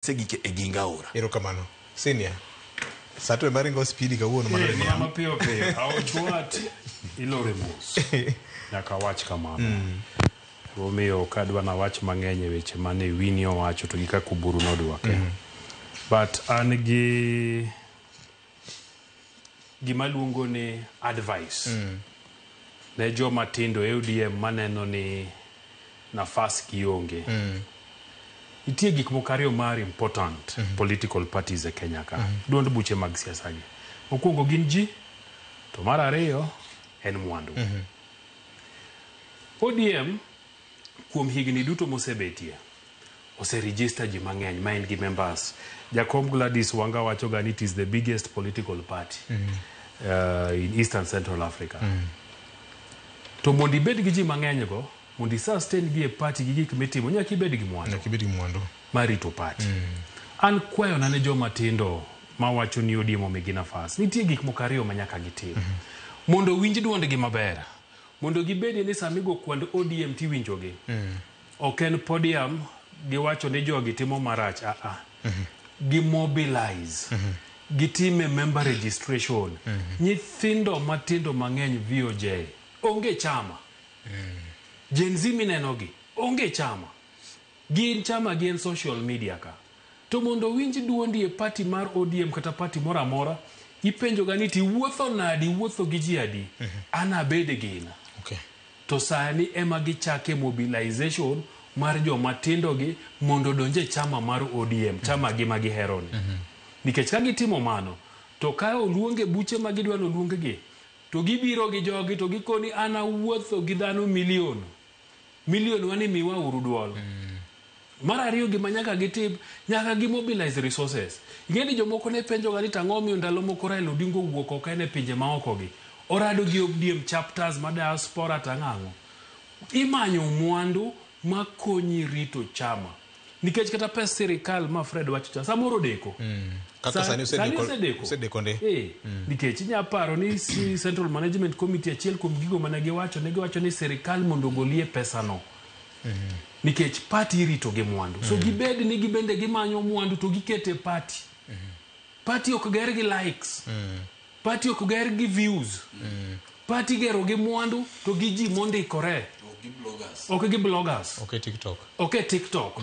segike e gingaura. Erokamano. Senior. Sato maringo speed ka wuono manore ni ama pio au chuat ilore mos. Nyaka wach kamano. Romeo kadwa na wach mang'eny weche mane Winnie wacho to gika kuburu nodwake. But an gima luongo ni advice. Ne joma tindo UDM maneno ni nafas kionge. Itie gik mokario mari important political parties e Kenya ka. Duond buche mag siasa gi. Mokwongo gin ji, to mar ariyo en mwandu. ODM kuom higni duto mosebetie register ji mang'eny ma en gi members. Jakom Gladys Wanga wacho ga ni it is the biggest political party in Eastern Central Africa. To mondi bed gi ji mang'eny go, mondi sustain gi e party gi gik mitimo nyaka ibed gi mwandu. Nyaka ibed gi mwandu. Marito party. An kwayo na ne joma tindo ma wacho ni ODM omigi nafas. Nitie gik mokariyo ma nyaka gitim. Mondo winj duondgi maber. Mondo gibedi ni samigo kwand ODM tiwinjogi. Ok en podium giwacho ni jogi timo marach. Gimobilize. Gitime member registration. Nyithindo matindo mang'eny VOJ. Onge chama. Gen Z minenogi. Onge chama. Gin chama gin social media ka. To mondo winj duondi e party mar ODM kata party mora mora, ipenjo gani ti wuotho nadi, wuotho gi ji adi. Ana bede gina. Okay. To sani ema gichake mobilization mar joma tindo gi mondo donje chama mar ODM, chama gi magi heroni. Nikech ka gitimo mano, to ka oluonge buche magidwano oluonge gi, to gibiro gi jogi to gikoni ana wuotho gi dhano milion wani miwa uru duol. Mar ariyo gima nyaka gitim, nyaka gimobilize resources. Ing'eni jomoko ne penjo gani tang'omi ndalo moko Raila Odinga wuok oko ne pinje maoko gi. Orado gi ODM chapters ma diaspora tang'ango. Imanyo mwandu makonyi rito chama. Nikech kata pes sirikal ma Fred wacho cha samoro deko. Kata sani osedeko nde. Nikech inya paro ni Central Management Committee achiel kuom gigo mane giwacho ni sirikal mondo golie pesa no. Nikech party rito gi mwandu. So gibed ni gibende gimanyo mwandu to gikete party. Party ok ger gi likes. Party ok ger gi views. Party gero gi mwandu to gi ji mondikore. Ok gi bloggers. Ok TikTok. Ok TikTok.